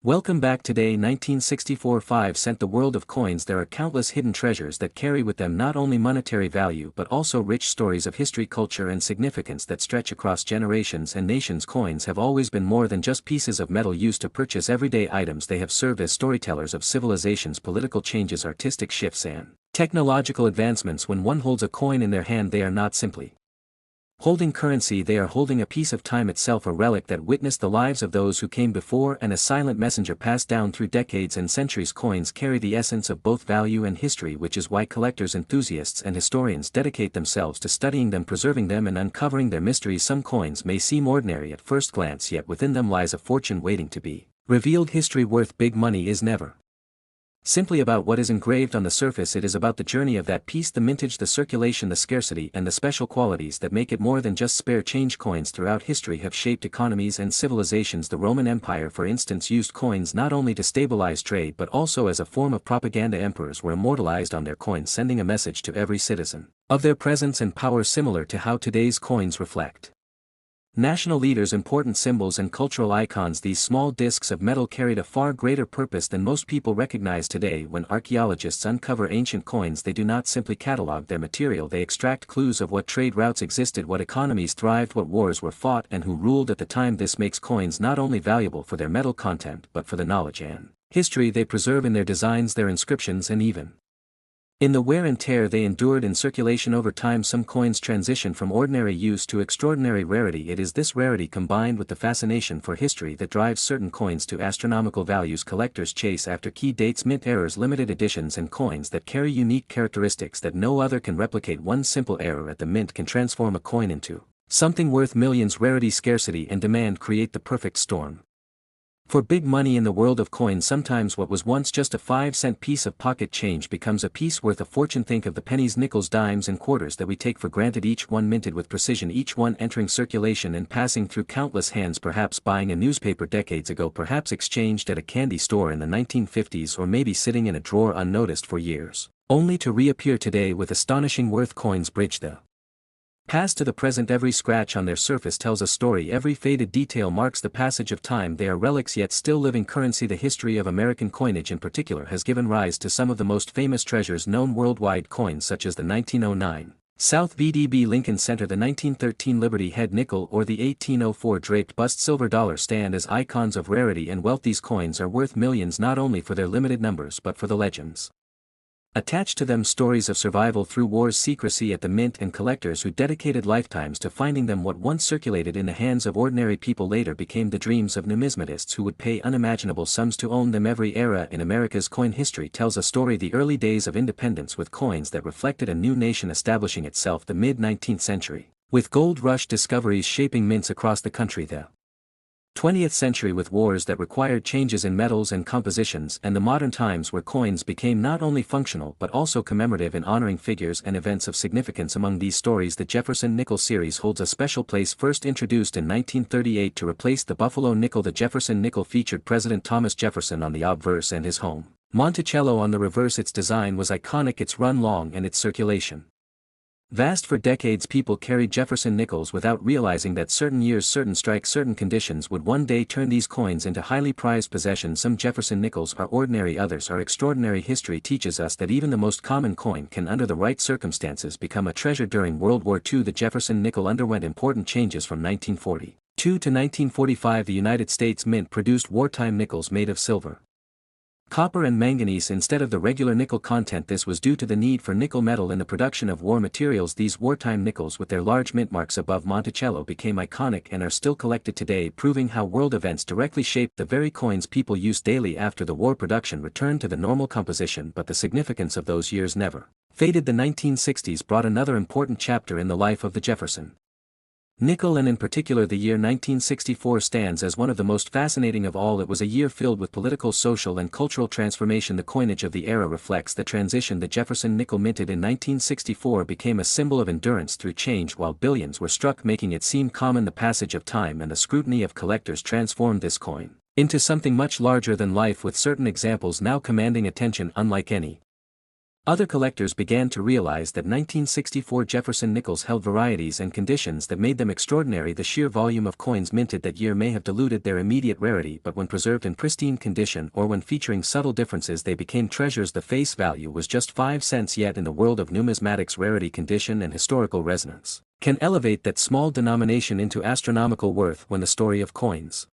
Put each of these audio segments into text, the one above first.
Welcome back. Today 1964 5 cent. The world of coins. There are countless hidden treasures that carry with them not only monetary value but also rich stories of history, culture and significance that stretch across generations and nations. Coins have always been more than just pieces of metal used to purchase everyday items. They have served as storytellers of civilizations, political changes, artistic shifts and technological advancements. When one holds a coin in their hand, they are not simply holding currency, they are holding a piece of time itself, a relic that witnessed the lives of those who came before and a silent messenger passed down through decades and centuries. Coins carry the essence of both value and history, which is why collectors, enthusiasts and historians dedicate themselves to studying them, preserving them and uncovering their mysteries. Some coins may seem ordinary at first glance, yet within them lies a fortune waiting to be revealed. History worth big money is never simply about what is engraved on the surface. It is about the journey of that piece, the mintage, the circulation, the scarcity and the special qualities that make it more than just spare change. Coins throughout history have shaped economies and civilizations. The Roman Empire, for instance, used coins not only to stabilize trade but also as a form of propaganda. Emperors were immortalized on their coins, sending a message to every citizen of their presence and power, similar to how today's coins reflect national leaders, important symbols and cultural icons. These small discs of metal carried a far greater purpose than most people recognize today. When archaeologists uncover ancient coins, they do not simply catalog their material, they extract clues of what trade routes existed, what economies thrived, what wars were fought and who ruled at the time. This makes coins not only valuable for their metal content but for the knowledge and history they preserve in their designs, their inscriptions and even in the wear and tear they endured in circulation over time. Some coins transition from ordinary use to extraordinary rarity. It is this rarity combined with the fascination for history that drives certain coins to astronomical values. Collectors chase after key dates, mint errors, limited editions and coins that carry unique characteristics that no other can replicate. One simple error at the mint can transform a coin into something worth millions. Rarity, scarcity and demand create the perfect storm for big money. In the world of coins, sometimes what was once just a 5-cent piece of pocket change becomes a piece worth a fortune. Think of the pennies, nickels, dimes and quarters that we take for granted, each one minted with precision, each one entering circulation and passing through countless hands, perhaps buying a newspaper decades ago, perhaps exchanged at a candy store in the 1950s, or maybe sitting in a drawer unnoticed for years, only to reappear today with astonishing worth. Coins bridge the past to the present. Every scratch on their surface tells a story, every faded detail marks the passage of time. They are relics yet still living currency. The history of American coinage in particular has given rise to some of the most famous treasures known worldwide. Coins such as the 1909 South VDB Lincoln Center, the 1913 Liberty Head nickel or the 1804 draped bust silver dollar stand as icons of rarity and wealth. These coins are worth millions not only for their limited numbers but for the legends attached to them, stories of survival through wars, secrecy at the mint and collectors who dedicated lifetimes to finding them. What once circulated in the hands of ordinary people later became the dreams of numismatists who would pay unimaginable sums to own them. Every era in America's coin history tells a story. The early days of independence with coins that reflected a new nation establishing itself, the mid-19th century with gold rush discoveries shaping mints across the country, the 20th century with wars that required changes in metals and compositions, and the modern times where coins became not only functional but also commemorative in honoring figures and events of significance. Among these stories, the Jefferson Nickel series holds a special place. First introduced in 1938 to replace the Buffalo nickel, the Jefferson Nickel featured President Thomas Jefferson on the obverse and his home Monticello on the reverse. Its design was iconic, its run long and its circulation vast. For decades people carried Jefferson nickels without realizing that certain years, certain strikes, certain conditions would one day turn these coins into highly prized possessions. Some Jefferson nickels are ordinary, others are extraordinary. History teaches us that even the most common coin can under the right circumstances become a treasure. During World War II the Jefferson nickel underwent important changes. From 1942 to 1945 the United States Mint produced wartime nickels made of silver, copper and manganese instead of the regular nickel content. This was due to the need for nickel metal in the production of war materials. These wartime nickels with their large mint marks above Monticello became iconic and are still collected today, proving how world events directly shaped the very coins people use daily. After the war, production returned to the normal composition, but the significance of those years never faded. The 1960s brought another important chapter in the life of the Jefferson Nickel, and in particular the year 1964 stands as one of the most fascinating of all. It was a year filled with political, social and cultural transformation. The coinage of the era reflects the transition. The Jefferson Nickel, minted in 1964, became a symbol of endurance through change while billions were struck, making it seem common. The passage of time and the scrutiny of collectors transformed this coin into something much larger than life, with certain examples now commanding attention unlike any Other collectors began to realize that 1964 Jefferson nickels held varieties and conditions that made them extraordinary. The sheer volume of coins minted that year may have diluted their immediate rarity, but when preserved in pristine condition or when featuring subtle differences they became treasures. The face value was just 5 cents, yet in the world of numismatics rarity, condition and historical resonance can elevate that small denomination into astronomical worth. When the story of coins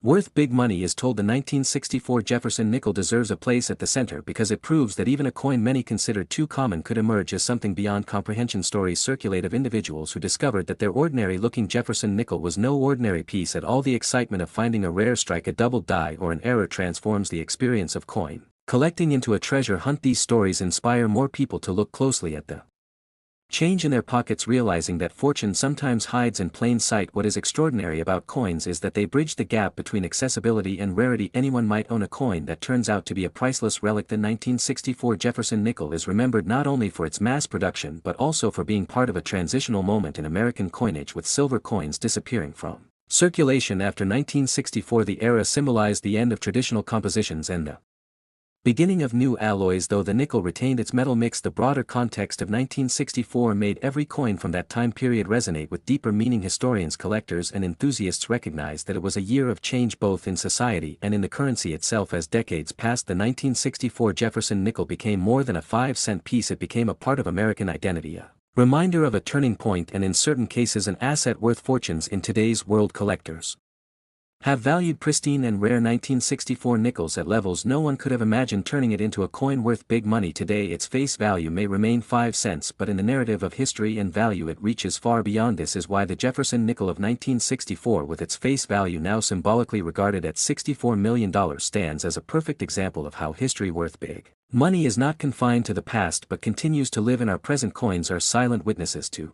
worth big money is told, the 1964 Jefferson nickel deserves a place at the center because it proves that even a coin many considered too common could emerge as something beyond comprehension. Stories circulate of individuals who discovered that their ordinary-looking Jefferson nickel was no ordinary piece at all. The excitement of finding a rare strike, a double die or an error transforms the experience of coin collecting into a treasure hunt. These stories inspire more people to look closely at the change in their pockets, realizing that fortune sometimes hides in plain sight. What is extraordinary about coins is that they bridge the gap between accessibility and rarity. Anyone might own a coin that turns out to be a priceless relic. The 1964 Jefferson nickel is remembered not only for its mass production but also for being part of a transitional moment in American coinage, with silver coins disappearing from circulation after 1964. The era symbolized the end of traditional compositions and the beginning of new alloys. Though the nickel retained its metal mix, the broader context of 1964 made every coin from that time period resonate with deeper meaning. Historians, collectors and enthusiasts recognize that it was a year of change both in society and in the currency itself. As decades passed, the 1964 Jefferson nickel became more than a 5-cent piece. It became a part of American identity, a reminder of a turning point, and in certain cases an asset worth fortunes. In today's world, collectors have valued pristine and rare 1964 nickels at levels no one could have imagined, turning it into a coin worth big money. Today its face value may remain 5 cents, but in the narrative of history and value it reaches far beyond. This is why the Jefferson nickel of 1964, with its face value now symbolically regarded at $64 million, stands as a perfect example of how history worth big money is not confined to the past but continues to live in our present. Coins are silent witnesses to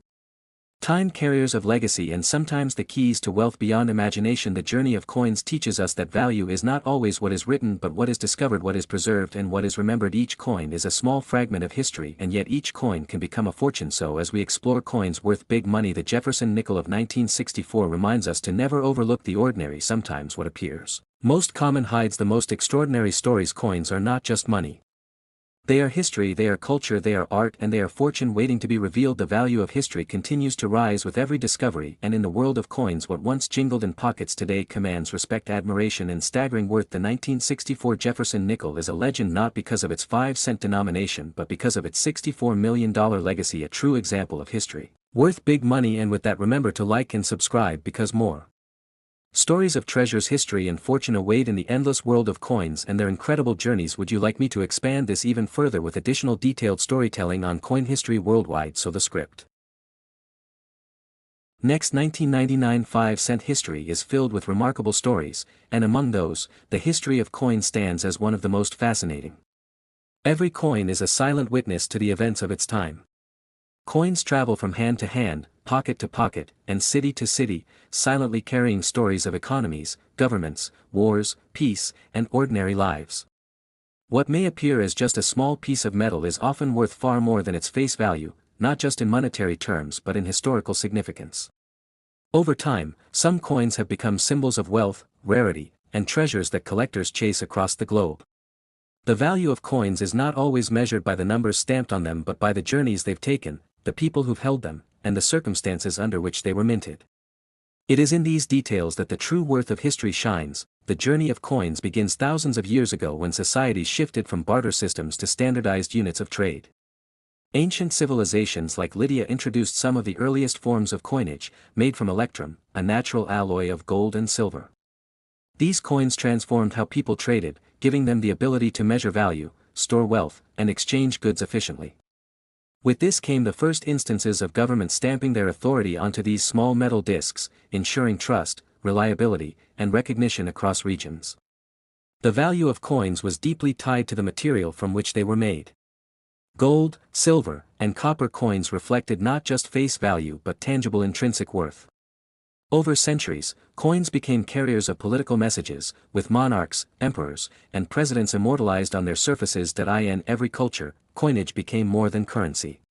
time, carriers of legacy, and sometimes the keys to wealth beyond imagination. The journey of coins teaches us that value is not always what is written but what is discovered, what is preserved and what is remembered. Each coin is a small fragment of history, and yet each coin can become a fortune. So as we explore coins worth big money, the Jefferson nickel of 1964 reminds us to never overlook the ordinary. Sometimes what appears most common hides the most extraordinary stories. Coins are not just money. They are history, they are culture, they are art, and they are fortune waiting to be revealed. The value of history continues to rise with every discovery, and in the world of coins, what once jingled in pockets today commands respect, admiration, and staggering worth. The 1964 Jefferson nickel is a legend not because of its 5-cent denomination but because of its $64 million legacy, a true example of history worth big money. And with that, remember to like and subscribe, because more stories of treasures, history and fortune await in the endless world of coins and their incredible journeys. Would you like me to expand this even further with additional detailed storytelling on coin history worldwide? So the script. Next, 1999 5-cent history is filled with remarkable stories, and among those, the history of coin stands as one of the most fascinating. Every coin is a silent witness to the events of its time. Coins travel from hand to hand, pocket to pocket, and city to city, silently carrying stories of economies, governments, wars, peace, and ordinary lives. What may appear as just a small piece of metal is often worth far more than its face value, not just in monetary terms but in historical significance. Over time, some coins have become symbols of wealth, rarity, and treasures that collectors chase across the globe. The value of coins is not always measured by the numbers stamped on them but by the journeys they've taken, the people who've held them, and the circumstances under which they were minted. It is in these details that the true worth of history shines. The journey of coins begins thousands of years ago when societies shifted from barter systems to standardized units of trade. Ancient civilizations like Lydia introduced some of the earliest forms of coinage, made from electrum, a natural alloy of gold and silver. These coins transformed how people traded, giving them the ability to measure value, store wealth, and exchange goods efficiently. With this came the first instances of government stamping their authority onto these small metal discs, ensuring trust, reliability, and recognition across regions. The value of coins was deeply tied to the material from which they were made. Gold, silver, and copper coins reflected not just face value but tangible intrinsic worth. Over centuries, coins became carriers of political messages, with monarchs, emperors, and presidents immortalized on their surfaces. In every culture, coinage became more than currency.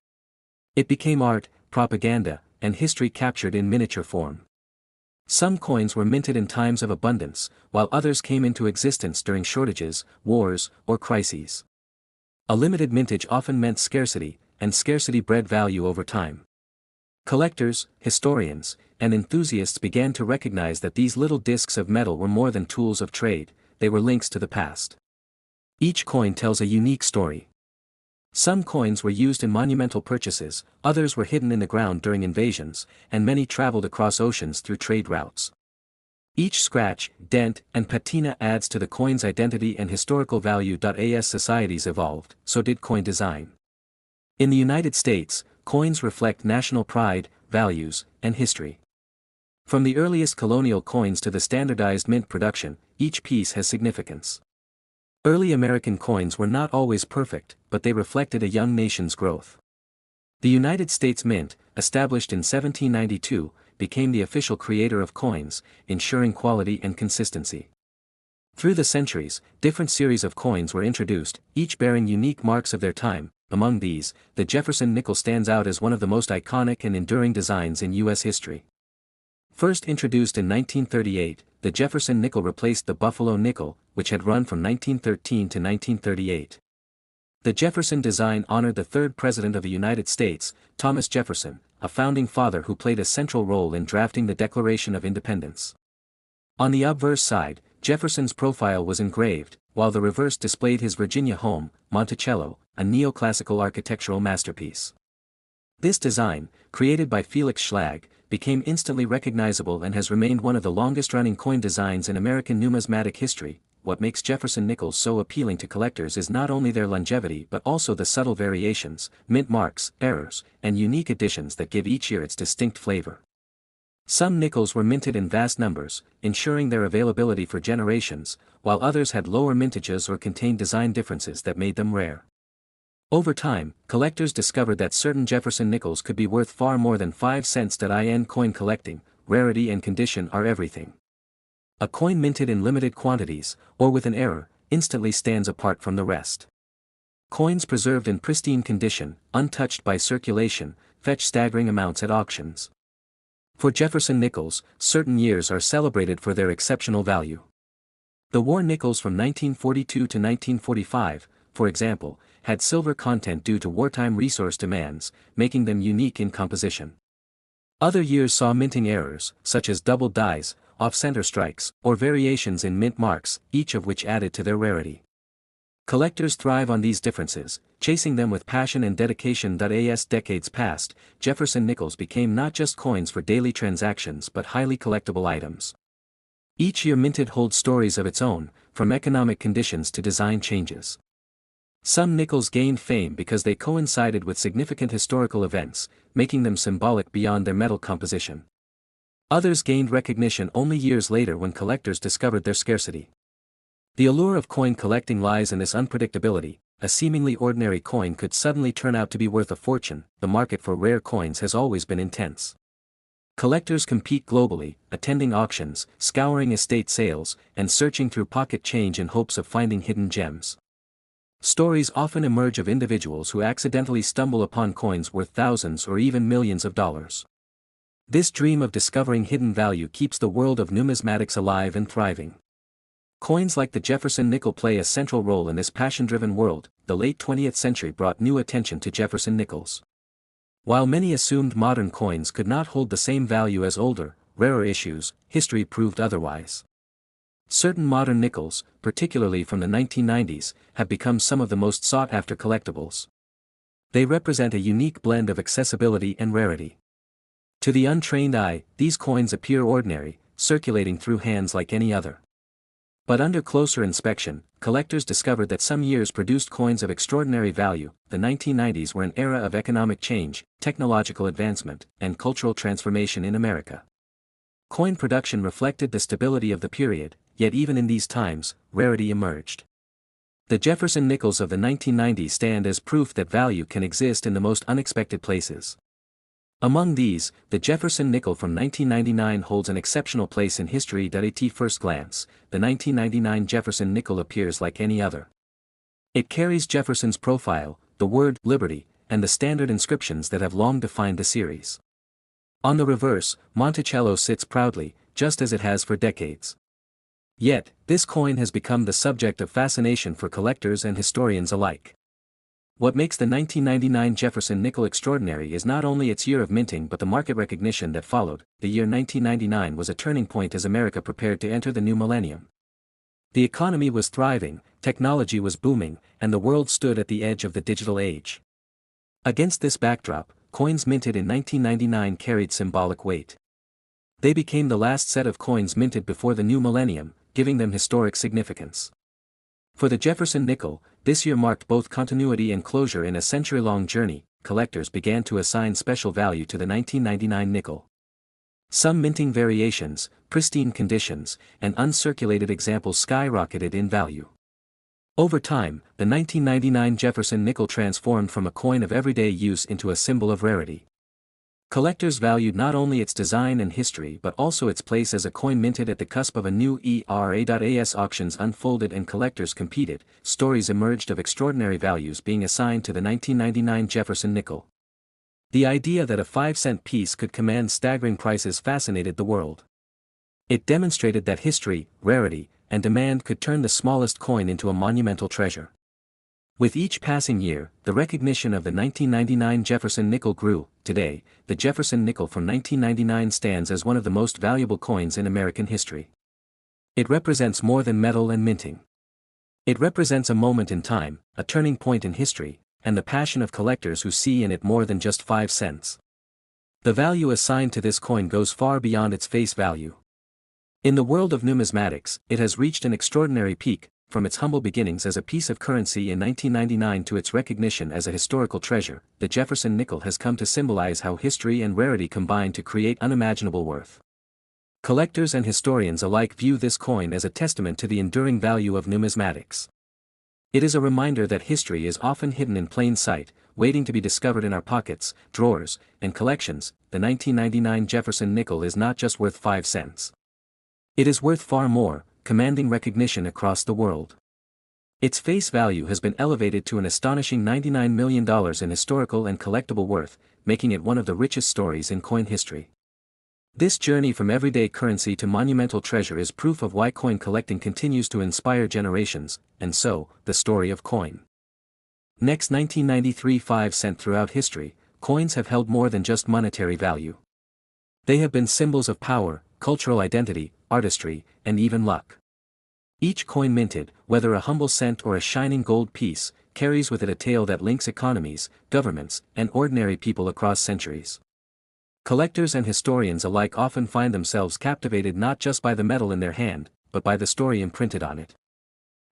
It became art, propaganda, and history captured in miniature form. Some coins were minted in times of abundance, while others came into existence during shortages, wars, or crises. A limited mintage often meant scarcity, and scarcity bred value over time. Collectors, historians, and enthusiasts began to recognize that these little discs of metal were more than tools of trade, they were links to the past. Each coin tells a unique story. Some coins were used in monumental purchases, others were hidden in the ground during invasions, and many traveled across oceans through trade routes. Each scratch, dent, and patina adds to the coin's identity and historical value. As societies evolved, so did coin design. In the United States, coins reflect national pride, values, and history. From the earliest colonial coins to the standardized mint production, each piece has significance. Early American coins were not always perfect, but they reflected a young nation's growth. The United States Mint, established in 1792, became the official creator of coins, ensuring quality and consistency. Through the centuries, different series of coins were introduced, each bearing unique marks of their time. Among these, the Jefferson Nickel stands out as one of the most iconic and enduring designs in U.S. history. First introduced in 1938, the Jefferson Nickel replaced the Buffalo nickel, which had run from 1913 to 1938. The Jefferson design honored the third President of the United States, Thomas Jefferson, a founding father who played a central role in drafting the Declaration of Independence. On the obverse side, Jefferson's profile was engraved, while the reverse displayed his Virginia home, Monticello, a neoclassical architectural masterpiece. This design, created by Felix Schlag, became instantly recognizable and has remained one of the longest-running coin designs in American numismatic history. What makes Jefferson nickels so appealing to collectors is not only their longevity but also the subtle variations, mint marks, errors, and unique additions that give each year its distinct flavor. Some nickels were minted in vast numbers, ensuring their availability for generations, while others had lower mintages or contained design differences that made them rare. Over time, collectors discovered that certain Jefferson nickels could be worth far more than 5 cents. In coin collecting, rarity and condition are everything. A coin minted in limited quantities, or with an error, instantly stands apart from the rest. Coins preserved in pristine condition, untouched by circulation, fetch staggering amounts at auctions. For Jefferson nickels, certain years are celebrated for their exceptional value. The war nickels from 1942 to 1945, for example, had silver content due to wartime resource demands, making them unique in composition. Other years saw minting errors, such as double dies, off-center strikes, or variations in mint marks, each of which added to their rarity. Collectors thrive on these differences, chasing them with passion and dedication. As decades passed, Jefferson nickels became not just coins for daily transactions but highly collectible items. Each year minted holds stories of its own, from economic conditions to design changes. Some nickels gained fame because they coincided with significant historical events, making them symbolic beyond their metal composition. Others gained recognition only years later when collectors discovered their scarcity. The allure of coin collecting lies in this unpredictability. A seemingly ordinary coin could suddenly turn out to be worth a fortune. The market for rare coins has always been intense. Collectors compete globally, attending auctions, scouring estate sales, and searching through pocket change in hopes of finding hidden gems. Stories often emerge of individuals who accidentally stumble upon coins worth thousands or even millions of dollars. This dream of discovering hidden value keeps the world of numismatics alive and thriving. Coins like the Jefferson nickel play a central role in this passion-driven world. The late 20th century brought new attention to Jefferson nickels. While many assumed modern coins could not hold the same value as older, rarer issues, history proved otherwise. Certain modern nickels, particularly from the 1990s, have become some of the most sought-after collectibles. They represent a unique blend of accessibility and rarity. To the untrained eye, these coins appear ordinary, circulating through hands like any other. But under closer inspection, collectors discovered that some years produced coins of extraordinary value. The 1990s were an era of economic change, technological advancement, and cultural transformation in America. Coin production reflected the stability of the period, yet even in these times, rarity emerged. The Jefferson nickels of the 1990s stand as proof that value can exist in the most unexpected places. Among these, the Jefferson nickel from 1999 holds an exceptional place in history. At first glance, the 1999 Jefferson nickel appears like any other. It carries Jefferson's profile, the word liberty, and the standard inscriptions that have long defined the series. On the reverse, Monticello sits proudly, just as it has for decades. Yet, this coin has become the subject of fascination for collectors and historians alike. What makes the 1999 Jefferson Nickel extraordinary is not only its year of minting but the market recognition that followed. The year 1999 was a turning point as America prepared to enter the new millennium. The economy was thriving, technology was booming, and the world stood at the edge of the digital age. Against this backdrop, coins minted in 1999 carried symbolic weight. They became the last set of coins minted before the new millennium, giving them historic significance. For the Jefferson Nickel, this year marked both continuity and closure in a century-long journey. Collectors began to assign special value to the 1999 nickel. Some minting variations, pristine conditions, and uncirculated examples skyrocketed in value. Over time, the 1999 Jefferson Nickel transformed from a coin of everyday use into a symbol of rarity. Collectors valued not only its design and history but also its place as a coin minted at the cusp of a new era. As auctions unfolded and collectors competed, stories emerged of extraordinary values being assigned to the 1999 Jefferson Nickel. The idea that a 5-cent piece could command staggering prices fascinated the world. It demonstrated that history, rarity, and demand could turn the smallest coin into a monumental treasure. With each passing year, the recognition of the 1999 Jefferson Nickel grew. Today, the Jefferson Nickel from 1999 stands as one of the most valuable coins in American history. It represents more than metal and minting. It represents a moment in time, a turning point in history, and the passion of collectors who see in it more than just 5 cents. The value assigned to this coin goes far beyond its face value. In the world of numismatics, it has reached an extraordinary peak, from its humble beginnings as a piece of currency in 1999 to its recognition as a historical treasure. The Jefferson Nickel has come to symbolize how history and rarity combine to create unimaginable worth. Collectors and historians alike view this coin as a testament to the enduring value of numismatics. It is a reminder that history is often hidden in plain sight, waiting to be discovered in our pockets, drawers, and collections. The 1999 Jefferson Nickel is not just worth 5 cents. It is worth far more, commanding recognition across the world. Its face value has been elevated to an astonishing $99 million in historical and collectible worth, making it one of the richest stories in coin history. This journey from everyday currency to monumental treasure is proof of why coin collecting continues to inspire generations, and so, the story of coin. Next, 1993 5-cent. Throughout history, coins have held more than just monetary value. They have been symbols of power, cultural identity, artistry, and even luck. Each coin minted, whether a humble cent or a shining gold piece, carries with it a tale that links economies, governments, and ordinary people across centuries. Collectors and historians alike often find themselves captivated not just by the metal in their hand, but by the story imprinted on it.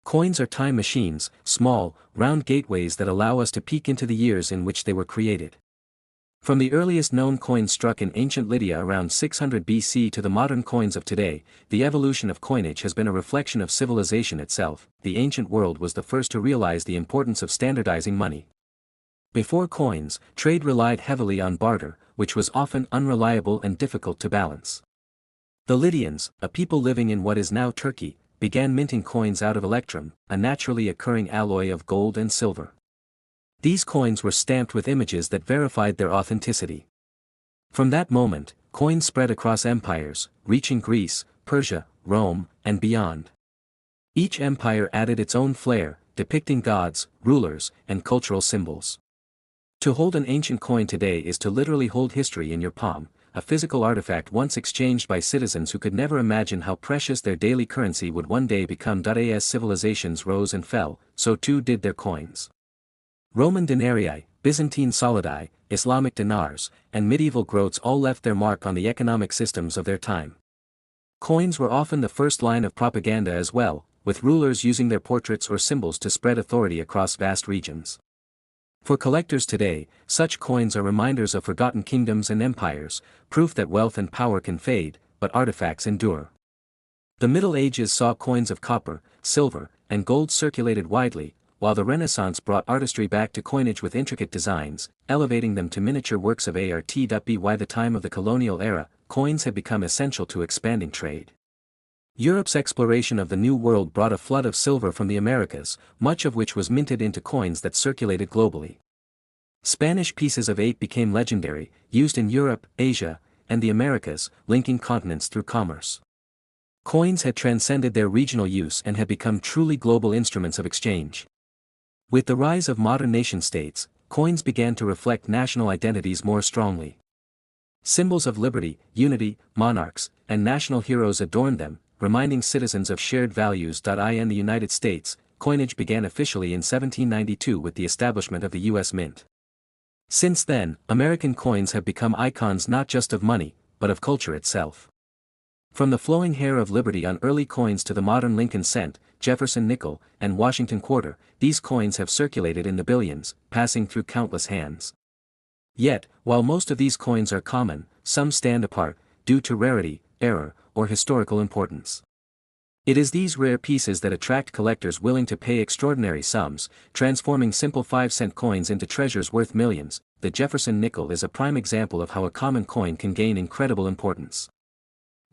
Coins are time machines, small, round gateways that allow us to peek into the years in which they were created. From the earliest known coins struck in ancient Lydia around 600 BC to the modern coins of today, the evolution of coinage has been a reflection of civilization itself. The ancient world was the first to realize the importance of standardizing money. Before coins, trade relied heavily on barter, which was often unreliable and difficult to balance. The Lydians, a people living in what is now Turkey, began minting coins out of electrum, a naturally occurring alloy of gold and silver. These coins were stamped with images that verified their authenticity. From that moment, coins spread across empires, reaching Greece, Persia, Rome, and beyond. Each empire added its own flair, depicting gods, rulers, and cultural symbols. To hold an ancient coin today is to literally hold history in your palm, a physical artifact once exchanged by citizens who could never imagine how precious their daily currency would one day become. As civilizations rose and fell, so too did their coins. Roman denarii, Byzantine solidi, Islamic dinars, and medieval groats all left their mark on the economic systems of their time. Coins were often the first line of propaganda as well, with rulers using their portraits or symbols to spread authority across vast regions. For collectors today, such coins are reminders of forgotten kingdoms and empires, proof that wealth and power can fade, but artifacts endure. The Middle Ages saw coins of copper, silver, and gold circulated widely, while the Renaissance brought artistry back to coinage with intricate designs, elevating them to miniature works of art. By the time of the colonial era, coins had become essential to expanding trade. Europe's exploration of the New World brought a flood of silver from the Americas, much of which was minted into coins that circulated globally. Spanish pieces of 8 became legendary, used in Europe, Asia, and the Americas, linking continents through commerce. Coins had transcended their regional use and had become truly global instruments of exchange. With the rise of modern nation-states, coins began to reflect national identities more strongly. Symbols of liberty, unity, monarchs, and national heroes adorned them, reminding citizens of shared values. In the United States, coinage began officially in 1792 with the establishment of the U.S. Mint. Since then, American coins have become icons not just of money, but of culture itself. From the flowing hair of liberty on early coins to the modern Lincoln cent, Jefferson nickel, and Washington quarter, these coins have circulated in the billions, passing through countless hands. Yet, while most of these coins are common, some stand apart, due to rarity, error, or historical importance. It is these rare pieces that attract collectors willing to pay extraordinary sums, transforming simple 5-cent coins into treasures worth millions. The Jefferson nickel is a prime example of how a common coin can gain incredible importance.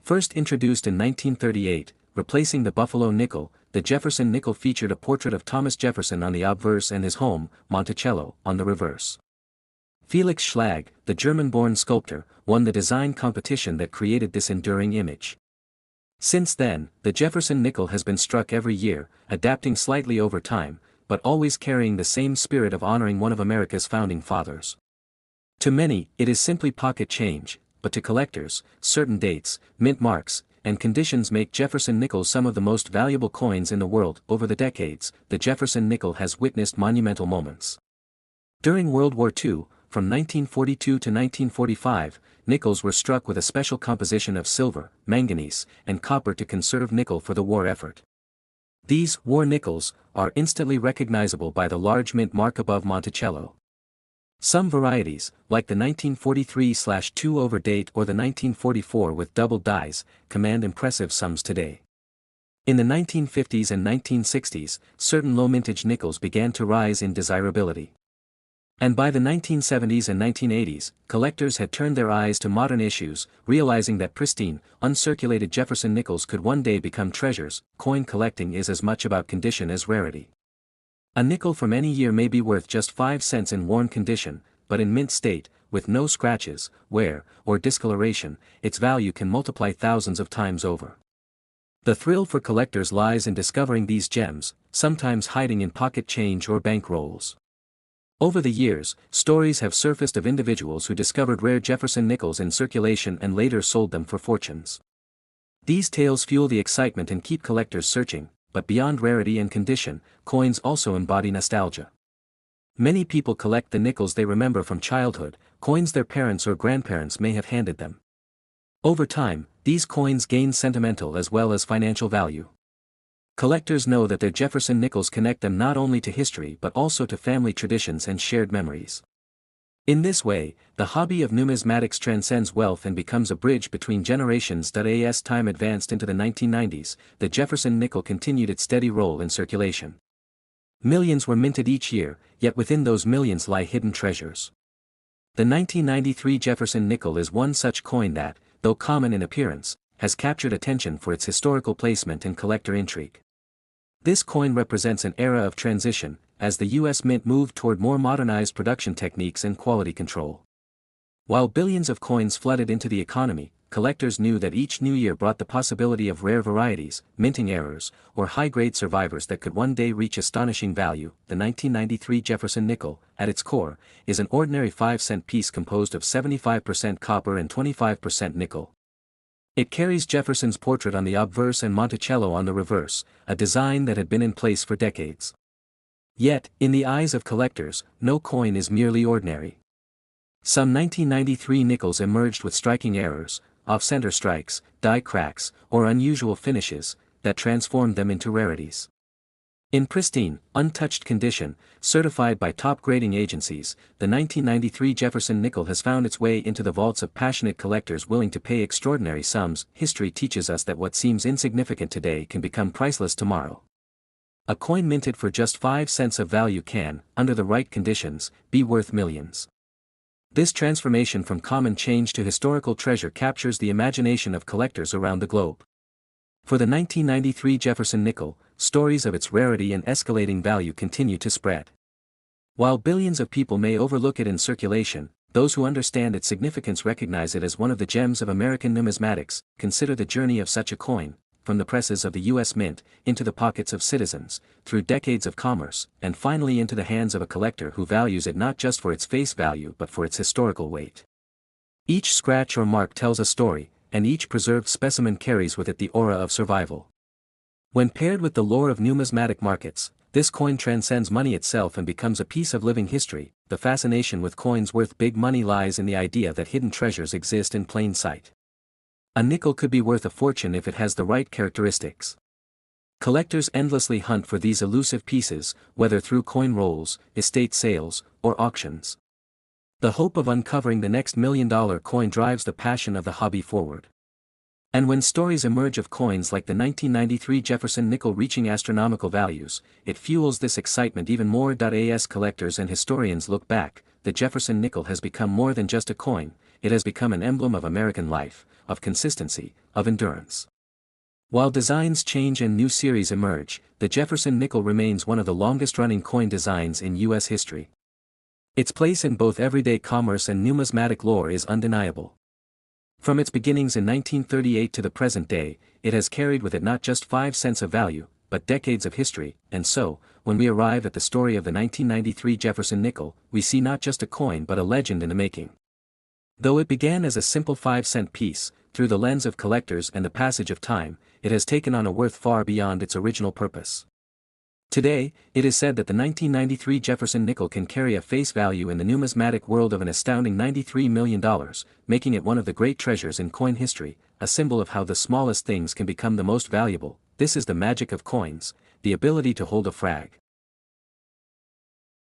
First introduced in 1938, replacing the Buffalo nickel, the Jefferson nickel featured a portrait of Thomas Jefferson on the obverse and his home, Monticello, on the reverse. Felix Schlag, the German-born sculptor, won the design competition that created this enduring image. Since then, the Jefferson nickel has been struck every year, adapting slightly over time, but always carrying the same spirit of honoring one of America's founding fathers. To many, it is simply pocket change, but to collectors, certain dates, mint marks, and conditions make Jefferson nickel some of the most valuable coins in the world. Over the decades, the Jefferson nickel has witnessed monumental moments. During World War II, from 1942 to 1945, nickels were struck with a special composition of silver, manganese, and copper to conserve nickel for the war effort. These war nickels are instantly recognizable by the large mint mark above Monticello. Some varieties, like the 1943/2 over date or the 1944 with double dies, command impressive sums today. In the 1950s and 1960s, certain low-mintage nickels began to rise in desirability. And by the 1970s and 1980s, collectors had turned their eyes to modern issues, realizing that pristine, uncirculated Jefferson nickels could one day become treasures. Coin collecting is as much about condition as rarity. A nickel from any year may be worth just 5 cents in worn condition, but in mint state, with no scratches, wear, or discoloration, its value can multiply thousands of times over. The thrill for collectors lies in discovering these gems, sometimes hiding in pocket change or bank rolls. Over the years, stories have surfaced of individuals who discovered rare Jefferson nickels in circulation and later sold them for fortunes. These tales fuel the excitement and keep collectors searching, but beyond rarity and condition, coins also embody nostalgia. Many people collect the nickels they remember from childhood, coins their parents or grandparents may have handed them. Over time, these coins gain sentimental as well as financial value. Collectors know that their Jefferson nickels connect them not only to history but also to family traditions and shared memories. In this way, the hobby of numismatics transcends wealth and becomes a bridge between generations. As time advanced into the 1990s, the Jefferson nickel continued its steady role in circulation. Millions were minted each year, yet within those millions lie hidden treasures. The 1993 Jefferson nickel is one such coin that, though common in appearance, has captured attention for its historical placement and collector intrigue. This coin represents an era of transition, as the U.S. Mint moved toward more modernized production techniques and quality control. While billions of coins flooded into the economy, collectors knew that each new year brought the possibility of rare varieties, minting errors, or high-grade survivors that could one day reach astonishing value. The 1993 Jefferson nickel, at its core, is an ordinary 5-cent piece composed of 75% copper and 25% nickel. It carries Jefferson's portrait on the obverse and Monticello on the reverse, a design that had been in place for decades. Yet, in the eyes of collectors, no coin is merely ordinary. Some 1993 nickels emerged with striking errors, off-center strikes, die cracks, or unusual finishes, that transformed them into rarities. In pristine, untouched condition, certified by top grading agencies, the 1993 Jefferson nickel has found its way into the vaults of passionate collectors willing to pay extraordinary sums. History teaches us that what seems insignificant today can become priceless tomorrow. A coin minted for just 5 cents of value can, under the right conditions, be worth millions. This transformation from common change to historical treasure captures the imagination of collectors around the globe. For the 1993 Jefferson nickel, stories of its rarity and escalating value continue to spread. While billions of people may overlook it in circulation, those who understand its significance recognize it as one of the gems of American numismatics. Consider the journey of such a coin, from the presses of the U.S. Mint, into the pockets of citizens, through decades of commerce, and finally into the hands of a collector who values it not just for its face value but for its historical weight. Each scratch or mark tells a story, and each preserved specimen carries with it the aura of survival. When paired with the lore of numismatic markets, this coin transcends money itself and becomes a piece of living history. The fascination with coins worth big money lies in the idea that hidden treasures exist in plain sight. A nickel could be worth a fortune if it has the right characteristics. Collectors endlessly hunt for these elusive pieces, whether through coin rolls, estate sales, or auctions. The hope of uncovering the next $1 million coin drives the passion of the hobby forward. And when stories emerge of coins like the 1993 Jefferson Nickel reaching astronomical values, it fuels this excitement even more. As collectors and historians look back, the Jefferson Nickel has become more than just a coin, it has become an emblem of American life, of consistency, of endurance. While designs change and new series emerge, the Jefferson Nickel remains one of the longest-running coin designs in U.S. history. Its place in both everyday commerce and numismatic lore is undeniable. From its beginnings in 1938 to the present day, it has carried with it not just 5 cents of value, but decades of history, and so, when we arrive at the story of the 1993 Jefferson Nickel, we see not just a coin but a legend in the making. Though it began as a simple 5-cent piece, through the lens of collectors and the passage of time, it has taken on a worth far beyond its original purpose. Today, it is said that the 1993 Jefferson Nickel can carry a face value in the numismatic world of an astounding $93 million, making it one of the great treasures in coin history, a symbol of how the smallest things can become the most valuable. This is the magic of coins, the ability to hold a frag.